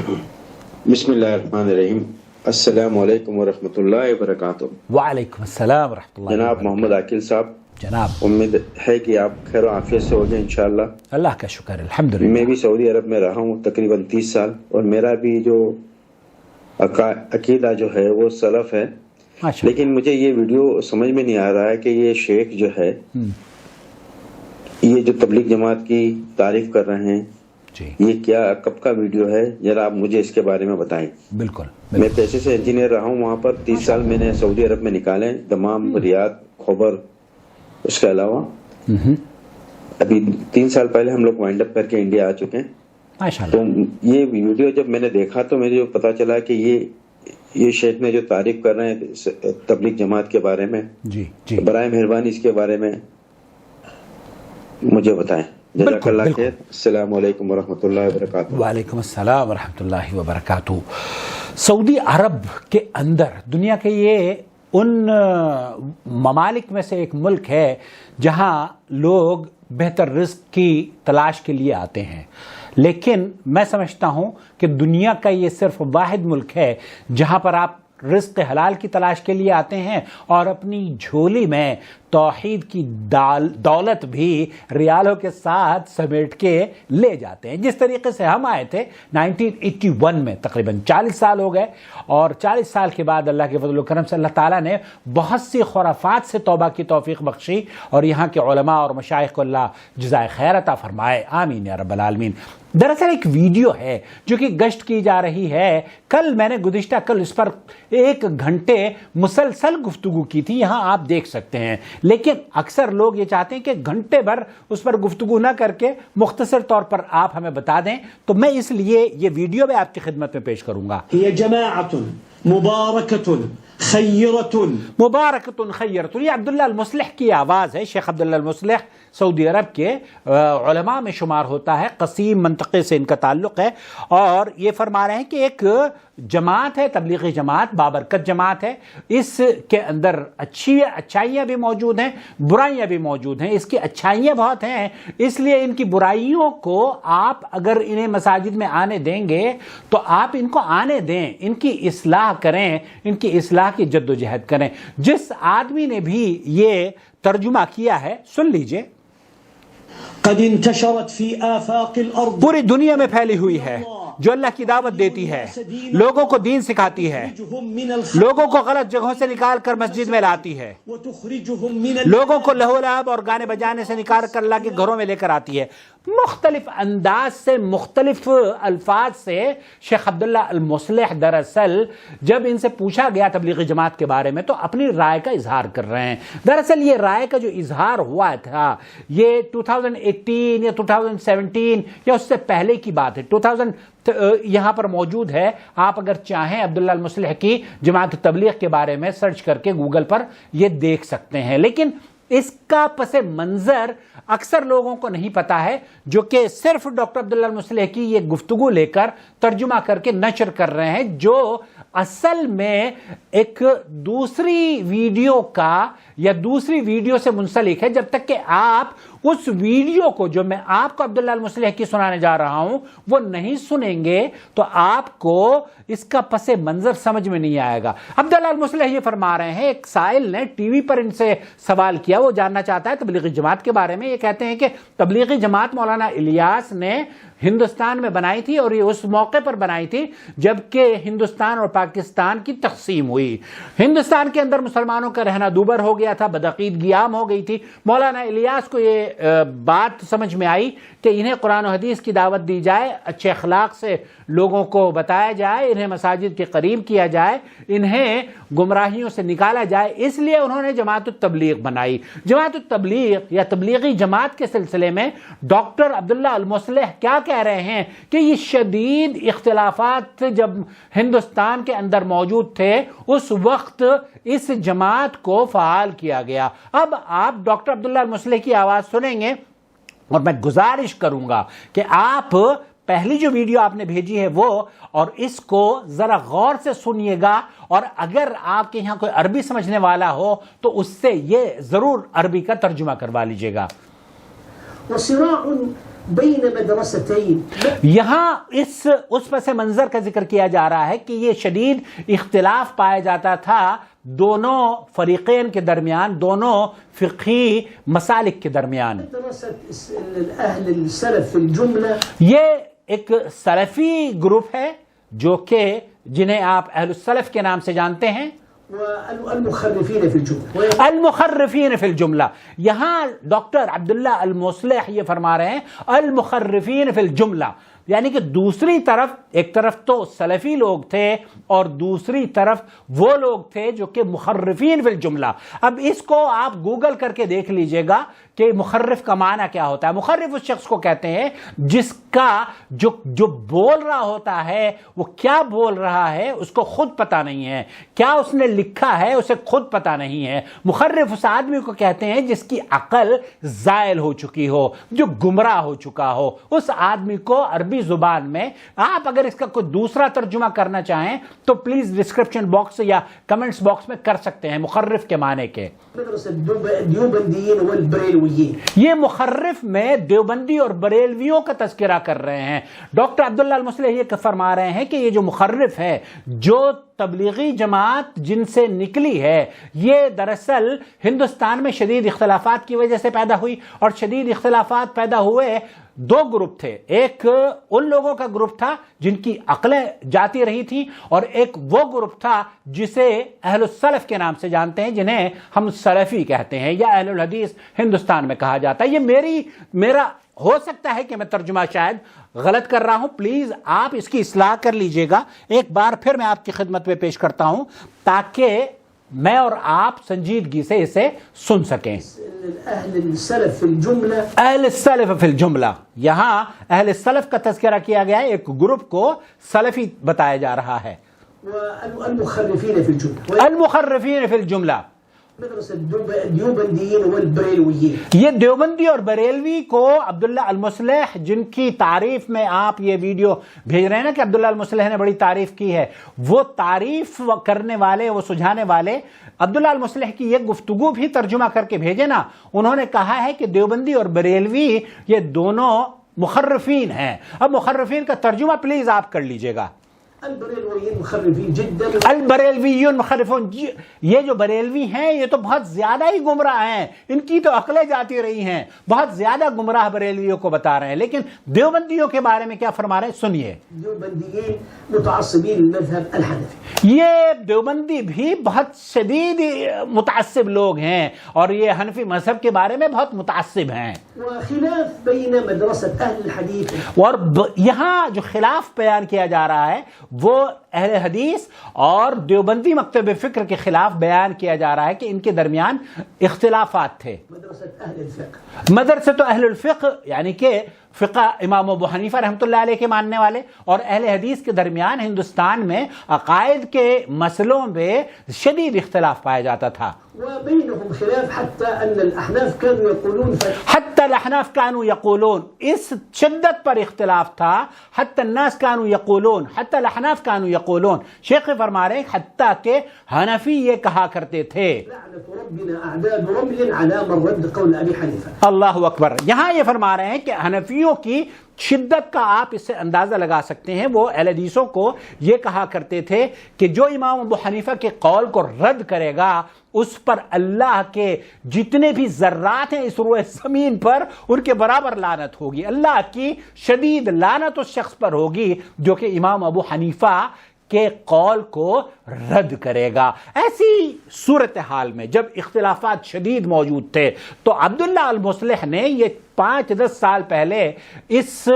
بسم اللہ الرحمن الرحیم. السلام علیکم ورحمۃ اللہ وبرکاتہ. وعلیکم السلام ورحمۃ اللہ. جناب محمد عاقل صاحب، جناب امید ہے کہ آپ خیر و عافیت سے ہو گئے انشاءاللہ. اللہ کا شکر الحمدللہ. میں بھی سعودی عرب میں رہا ہوں تقریباً 30 سال، اور میرا بھی جو عقیدہ جو ہے وہ سلف ہے. لیکن مجھے یہ ویڈیو سمجھ میں نہیں آ رہا ہے کہ یہ شیخ جو ہے یہ جو تبلیغ جماعت کی تعریف کر رہے ہیں یہ کیا کب کا ویڈیو ہے؟ ذرا آپ مجھے اس کے بارے میں بتائیں. بالکل. میں پیشے سے انجینئر رہا ہوں وہاں پر 30 سال میں نے سعودی عرب میں نکالے، دمام، ریاض، خیبر. اس کے علاوہ ابھی 3 سال پہلے ہم لوگ وائنڈ اپ کر کے انڈیا آ چکے ہیں. تو یہ ویڈیو جب میں نے دیکھا تو مجھے پتا چلا کہ یہ شیخ نے جو تعریف کر رہے ہیں تبلیغ جماعت کے بارے میں، برائے مہربانی اس کے بارے میں مجھے بتائیں. جزاک اللہ خیر. السلام علیکم ورحمۃ اللہ وبرکاتہ. وعلیکم السلام ورحمۃ اللہ وبرکاتہ. سعودی عرب کے اندر دنیا کے یہ ان ممالک میں سے ایک ملک ہے جہاں لوگ بہتر رزق کی تلاش کے لیے آتے ہیں، لیکن میں سمجھتا ہوں کہ دنیا کا یہ صرف واحد ملک ہے جہاں پر آپ رزق حلال کی تلاش کے لیے آتے ہیں اور اپنی جھولی میں توحید کی دولت بھی ریالوں کے ساتھ سمیٹ کے لے جاتے ہیں. جس طریقے سے ہم آئے تھے 1981 میں، تقریباً 40 سال ہو گئے، اور 40 سال کے بعد اللہ کے فضل و کرم سے اللہ تعالیٰ نے بہت سی خرافات سے توبہ کی توفیق بخشی، اور یہاں کے علماء اور مشائخ کو اللہ جزائے خیر عطا فرمائے. آمین یا رب العالمین. دراصل ایک ویڈیو ہے جو کہ گشت کی جا رہی ہے. کل میں نے گزشتہ کل اس پر 1 گھنٹے مسلسل گفتگو کی تھی، یہاں آپ دیکھ سکتے ہیں. لیکن اکثر لوگ یہ چاہتے ہیں کہ گھنٹے بھر اس پر گفتگو نہ کر کے مختصر طور پر آپ ہمیں بتا دیں، تو میں اس لیے یہ ویڈیو میں آپ کی خدمت میں پیش کروں گا. یہ جماعت مبارکۃ خیرۃ. مبارکۃ خیرۃ، یہ عبداللہ المصلح کی آواز ہے. شیخ عبداللہ المصلح سعودی عرب کے علماء میں شمار ہوتا ہے، قصیم منطقے سے ان کا تعلق ہے، اور یہ فرما رہے ہیں کہ ایک جماعت ہے تبلیغی جماعت، بابرکت جماعت ہے. اس کے اندر اچھائیاں بھی موجود ہیں، برائیاں بھی موجود ہیں. اس کی اچھائیاں بہت ہیں، اس لیے ان کی برائیوں کو آپ اگر انہیں مساجد میں آنے دیں گے تو آپ ان کو آنے دیں، ان کی اصلاح کریں، ان کی اصلاح کی جد و جہد کریں. جس آدمی نے بھی یہ ترجمہ کیا ہے سن لیجئے. قد انتشرت فی آفاق الارض، پوری دنیا میں پھیلی ہوئی ہے، جو اللہ کی دعوت دیتی ہے، لوگوں کو دین سکھاتی ہے، لوگوں کو غلط جگہوں سے نکال کر مسجد میں لاتی ہے، لوگوں کو لہو لعب اور گانے بجانے سے نکال کر اللہ کے گھروں میں لے کر آتی ہے. مختلف انداز سے، مختلف الفاظ سے شیخ عبداللہ المصلح دراصل جب ان سے پوچھا گیا تبلیغی جماعت کے بارے میں تو اپنی رائے کا اظہار کر رہے ہیں. دراصل یہ رائے کا جو اظہار ہوا تھا یہ 2018 یا 2017 یا اس سے پہلے کی بات ہے. 2000 یہاں پر موجود ہے، آپ اگر چاہیں عبداللہ المصلح کی جماعت تبلیغ کے بارے میں سرچ کر کے گوگل پر یہ دیکھ سکتے ہیں. لیکن اس کا پس منظر اکثر لوگوں کو نہیں پتا ہے، جو کہ صرف ڈاکٹر عبداللہ المصلح کی یہ گفتگو لے کر ترجمہ کر کے نشر کر رہے ہیں، جو اصل میں ایک دوسری ویڈیو کا یا دوسری ویڈیو سے منسلک ہے. جب تک کہ آپ اس ویڈیو کو جو میں آپ کو عبداللہ المصلح کی سنانے جا رہا ہوں وہ نہیں سنیں گے تو آپ کو اس کا پس منظر سمجھ میں نہیں آئے گا. عبداللہ المصلح یہ فرما رہے ہیں، ایک سائل نے ٹی وی پر ان سے سوال کیا، وہ جاننا چاہتا ہے تبلیغی جماعت کے بارے میں. یہ کہتے ہیں کہ تبلیغی جماعت مولانا الیاس نے ہندوستان میں بنائی تھی، اور یہ اس موقع پر بنائی تھی جبکہ ہندوستان اور پاکستان کی تقسیم ہوئی. ہندوستان کے اندر مسلمانوں کا رہنا دوبر ہو گیا تھا، بدعقیدگی عام ہو گئی تھی. مولانا الیاس کو یہ بات سمجھ میں آئی کہ انہیں قرآن و حدیث کی دعوت دی جائے، اچھے اخلاق سے لوگوں کو بتایا جائے، انہیں مساجد کے قریب کیا جائے، انہیں گمراہیوں سے نکالا جائے. اس لیے انہوں نے جماعت التبلیغ بنائی. جماعت التبلیغ یا تبلیغی جماعت کے سلسلے میں ڈاکٹر عبداللہ المصلح کیا کہہ رہے ہیں کہ یہ شدید اختلافات جب ہندوستان کے اندر موجود تھے اس وقت اس جماعت کو فعال کیا گیا. اب آپ ڈاکٹر عبداللہ المصلح کی آواز سنیں گے، اور میں گزارش کروں گا کہ آپ پہلی جو ویڈیو آپ نے بھیجی ہے وہ اور اس کو ذرا غور سے سنیے گا، اور اگر آپ کے یہاں کوئی عربی سمجھنے والا ہو تو اس سے یہ ضرور عربی کا ترجمہ کروا لیجئے گا. وصراع بين مدرستين. یہاں اس پس منظر کا ذکر کیا جا رہا ہے کہ یہ شدید اختلاف پایا جاتا تھا دونوں فریقین کے درمیان، دونوں فقہی مسالک کے درمیان. اہل السلف في الجملة، یہ ایک سلفی گروپ ہے جو کہ جنہیں آپ اہل السلف کے نام سے جانتے ہیں، والمخرفين في الجملة. المخرفین فی الجملہ. یہاں ڈاکٹر عبداللہ المصلح یہ فرما رہے ہیں المخرفین فی الجملہ، یعنی کہ دوسری طرف، ایک طرف تو سلفی لوگ تھے اور دوسری طرف وہ لوگ تھے جو کہ مخرفین فی الجملہ. اب اس کو آپ گوگل کر کے دیکھ لیجئے گا کہ مخرف کا معنی کیا ہوتا ہے. مخرف اس شخص کو کہتے ہیں جس کا جو بول رہا ہوتا ہے وہ کیا بول رہا ہے اس کو خود پتا نہیں ہے، کیا اس نے لکھا ہے اسے خود پتا نہیں ہے. مخرف اس آدمی کو کہتے ہیں جس کی عقل زائل ہو چکی ہو، جو گمراہ ہو چکا ہو. اس آدمی کو عربی زبان میں آپ اگر اس کا کوئی دوسرا ترجمہ کرنا چاہیں تو پلیز ڈسکرپشن باکس یا کمنٹس باکس میں کر سکتے ہیں مخرف کے معنی کے. یہ مخرف میں دیوبندی اور بریلویوں کا تذکرہ کر رہے ہیں. ڈاکٹر عبداللہ المصلح یہ فرما رہے ہیں کہ یہ جو مخرف ہے، جو تبلیغی جماعت جن سے نکلی ہے، یہ دراصل ہندوستان میں شدید اختلافات کی وجہ سے پیدا ہوئی. اور شدید اختلافات پیدا ہوئے دو گروپ تھے، ایک ان لوگوں کا گروپ تھا جن کی عقلیں جاتی رہی تھیں، اور ایک وہ گروپ تھا جسے اہل السلف کے نام سے جانتے ہیں، جنہیں ہم سلفی کہتے ہیں یا اہل الحدیث ہندوستان میں کہا جاتا ہے. یہ میرا ہو سکتا ہے کہ میں ترجمہ شاید غلط کر رہا ہوں، پلیز آپ اس کی اصلاح کر لیجئے گا. ایک بار پھر میں آپ کی خدمت میں پیش کرتا ہوں تاکہ میں اور آپ سنجیدگی سے اسے سن سکیں. اہل السلف في الجملة، اہل السلف فی الجملہ. یہاں اہل السلف کا تذکرہ کیا گیا ہے، ایک گروپ کو سلفی بتایا جا رہا ہے. والمخرفين في الجملة، المخرفین فی الجملہ. الديوبنديين والبريلويين. یہ دیوبندی اور بریلوی کو عبداللہ المصلح، جن کی تعریف میں آپ یہ ویڈیو بھیج رہے ہیں نا کہ عبداللہ المصلح نے بڑی تعریف کی ہے، وہ تعریف کرنے والے، وہ سجھانے والے عبداللہ المصلح کی یہ گفتگو بھی ترجمہ کر کے بھیجے نا. انہوں نے کہا ہے کہ دیوبندی اور بریلوی یہ دونوں مخرفین ہیں. اب مخرفین کا ترجمہ پلیز آپ کر لیجئے گا. البریلویین مخرفین جدا. البریلویون مخرفون. یہ جو بریلوی ہیں یہ تو بہت زیادہ ہی گمراہ ہیں، ان کی تو عقلیں جاتی رہی ہیں، بہت زیادہ گمراہ بریلویوں کو بتا رہے ہیں. لیکن دیوبندیوں کے بارے میں کیا فرما رہے ہیں سنیے. دیوبندیین متعصبین المذہب الحنفی. یہ دیوبندی بھی بہت شدید متعصب لوگ ہیں اور یہ حنفی مذہب کے بارے میں بہت متعصب ہیں. وخلاف بین مدرسۃ اہل الحدیث. اور یہاں جو خلاف بیان کیا جا رہا ہے وہ اہل حدیث اور دیوبندی مکتب فکر کے خلاف بیان کیا جا رہا ہے کہ ان کے درمیان اختلافات تھے. مدرسۃ اہل الفقہ یعنی کہ فقہ امام ابو حنیفہ رحمۃ اللہ علیہ کے ماننے والے اور اہل حدیث کے درمیان ہندوستان میں عقائد کے مسئلوں میں شدید اختلاف پایا جاتا تھا. وبينهم خلاف حتى ان الاحناف كانوا يقولون حتى الاحناف كانوا يقولون. اس شدت پر اختلاف تھا حتى الناس كانوا يقولون، حتى الاحناف كانوا يقولون. شیخ فرما رہے ہیں حتیٰ کہ حنفی یہ کہا کرتے تھے لعنة ربنا اعداد رمل على من رد قول ابي حنیفہ. اللہ اکبر. یہاں یہ فرما رہے ہیں کہ حنفیوں کی شدت کا آپ اس سے اندازہ لگا سکتے ہیں. وہ اہل حدیثوں کو یہ کہا کرتے تھے کہ جو امام ابو حنیفہ کے قول کو رد کرے گا اس پر اللہ کے جتنے بھی ذرات ہیں اس روئے زمین پر ان کے برابر لعنت ہوگی. اللہ کی شدید لعنت اس شخص پر ہوگی جو کہ امام ابو حنیفہ کے قول کو رد کرے گا. ایسی صورتحال میں جب اختلافات شدید موجود تھے تو عبداللہ المصلح نے یہ 5-10 سال پہلے اس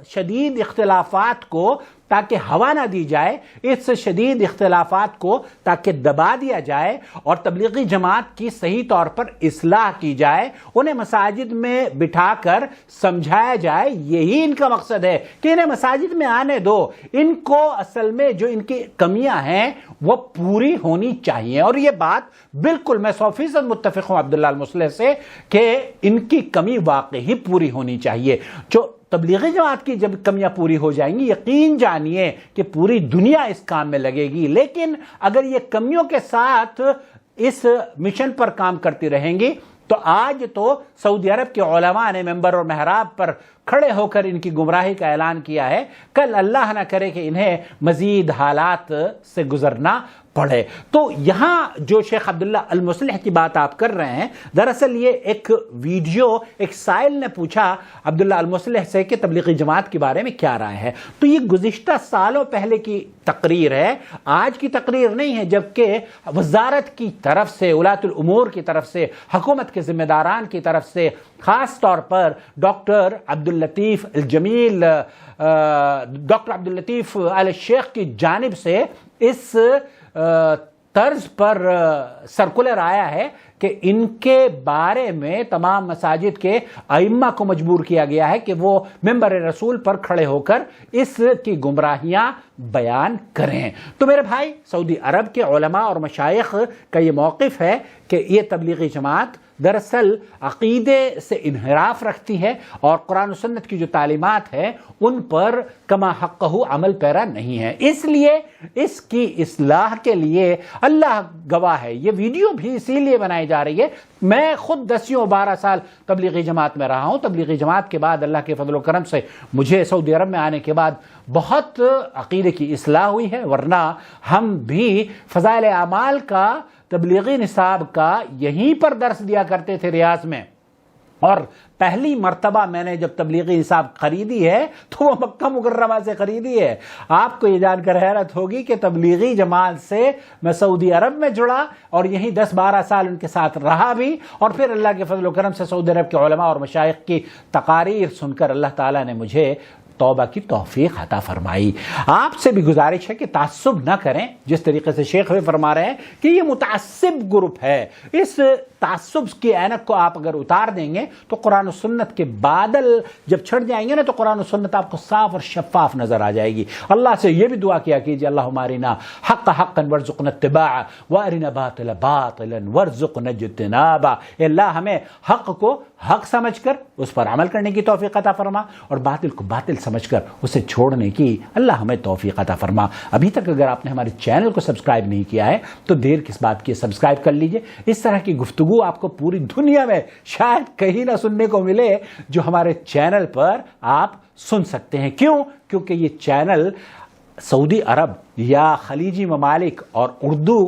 شدید اختلافات کو تاکہ ہوا نہ دی جائے، اس شدید اختلافات کو تاکہ دبا دیا جائے اور تبلیغی جماعت کی صحیح طور پر اصلاح کی جائے، انہیں مساجد میں بٹھا کر سمجھایا جائے. یہی ان کا مقصد ہے کہ انہیں مساجد میں آنے دو، ان کو اصل میں جو ان کی کمیاں ہیں وہ پوری ہونی چاہیے. اور یہ بات بالکل میں 100% متفق ہوں عبداللہ المصلح سے کہ ان کی کمی واقعی پوری ہونی چاہیے. جو تبلیغی جماعت کی جب کمیاں پوری ہو جائیں گی یقین جانیے کہ پوری دنیا اس کام میں لگے گی. لیکن اگر یہ کمیوں کے ساتھ اس مشن پر کام کرتی رہیں گی تو آج تو سعودی عرب کے علماء نے ممبر اور محراب پر کھڑے ہو کر ان کی گمراہی کا اعلان کیا ہے، کل اللہ نہ کرے کہ انہیں مزید حالات سے گزرنا پڑے۔ تو یہاں جو شیخ عبداللہ المصلح کی بات آپ کر رہے ہیں، دراصل یہ ایک ویڈیو ایک سائل نے پوچھا عبداللہ المصلح سے کہ تبلیغی جماعت کے بارے میں کیا رائے ہے، تو یہ گزشتہ سالوں پہلے کی تقریر ہے، آج کی تقریر نہیں ہے، جبکہ وزارت کی طرف سے، ولاۃ الامور کی طرف سے، حکومت کے ذمہ داران کی طرف سے، خاص طور پر ڈاکٹر عبداللطیف الجمیل، ڈاکٹر عبداللطیف آل الشیخ کی جانب سے اس طرز پر سرکولر آیا ہے کہ ان کے بارے میں تمام مساجد کے ائمہ کو مجبور کیا گیا ہے کہ وہ ممبر رسول پر کھڑے ہو کر اس کی گمراہیاں بیان کریں۔ تو میرے بھائی، سعودی عرب کے علماء اور مشائخ کا یہ موقف ہے کہ یہ تبلیغی جماعت دراصل عقیدے سے انحراف رکھتی ہے اور قرآن و سنت کی جو تعلیمات ہیں ان پر کما حقہ عمل پیرا نہیں ہے، اس لیے اس کی اصلاح کے لیے اللہ گواہ ہے، یہ ویڈیو بھی اسی لیے بنائی جا رہی ہے۔ میں خود 10-12 سال تبلیغی جماعت میں رہا ہوں، تبلیغی جماعت کے بعد اللہ کے فضل و کرم سے مجھے سعودی عرب میں آنے کے بعد بہت عقیدے کی اصلاح ہوئی ہے، ورنہ ہم بھی فضائل اعمال کا، تبلیغی نصاب کا یہیں پر درس دیا کرتے تھے ریاض میں، اور پہلی مرتبہ میں نے جب تبلیغی نصاب خریدی ہے تو وہ مکہ مکرمہ سے خریدی ہے۔ آپ کو یہ جان کر حیرت ہوگی کہ تبلیغی جماعت سے میں سعودی عرب میں جڑا اور یہیں 10-12 سال ان کے ساتھ رہا بھی، اور پھر اللہ کے فضل و کرم سے سعودی عرب کے علماء اور مشائخ کی تقاریر سن کر اللہ تعالیٰ نے مجھے توبہ کی توفیق عطا فرمائی۔ آپ سے بھی گزارش ہے کہ تعصب نہ کریں، جس طریقے سے شیخ بھی فرما رہے ہیں کہ یہ متعصب گروپ ہے، اس تعصب کی عینک کو آپ اگر اتار دیں گے تو قرآن و سنت کے بادل جب چھٹ جائیں گے نا تو قرآن و سنت آپ کو صاف اور شفاف نظر آ جائے گی۔ اللہ سے یہ بھی دعا کیا کیجیے، اللہم ارنا حق حقا وارزقنا اتباعہ وارنا باطلا باطلا وارزقنا اجتنابہ۔ اے اللہ ہمیں حق کو حق سمجھ کر اس پر عمل کرنے کی توفیق عطا فرما، اور باطل کو باطل سمجھ کر اسے چھوڑنے کی اللہ ہمیں توفیق عطا فرما۔ ابھی تک اگر آپ نے ہمارے چینل کو سبسکرائب نہیں کیا ہے تو دیر کس بات کی، سبسکرائب کر لیجئے۔ اس طرح کی گفتگو آپ کو پوری دنیا میں شاید کہیں نہ سننے کو ملے جو ہمارے چینل پر آپ سن سکتے ہیں۔ کیوں؟ کیونکہ یہ چینل سعودی عرب یا خلیجی ممالک اور اردو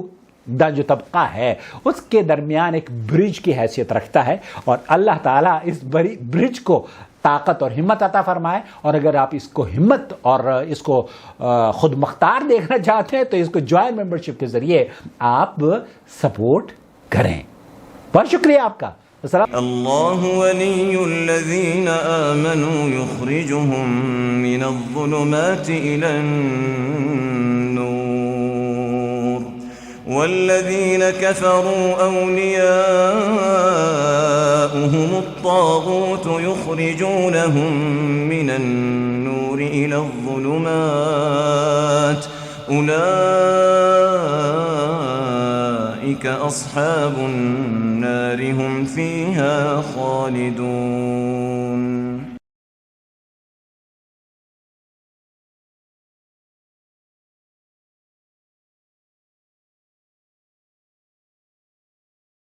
دا جو طبقہ ہے اس کے درمیان ایک برج کی حیثیت رکھتا ہے، اور اللہ تعالیٰ اس برج کو طاقت اور ہمت عطا فرمائے۔ اور اگر آپ اس کو ہمت اور اس کو خود مختار دیکھنا چاہتے ہیں تو اس کو جوائن ممبرشپ کے ذریعے آپ سپورٹ کریں۔ بہت شکریہ آپ کا۔ اللہ ولی الذین آمنوا یخرجهم من الظلمات الى النور والذین کفروا اولیاؤهم الطاغوت یخرجونهم من النور الى الظلمات اولئک اصحاب النار هم فيها خالدون۔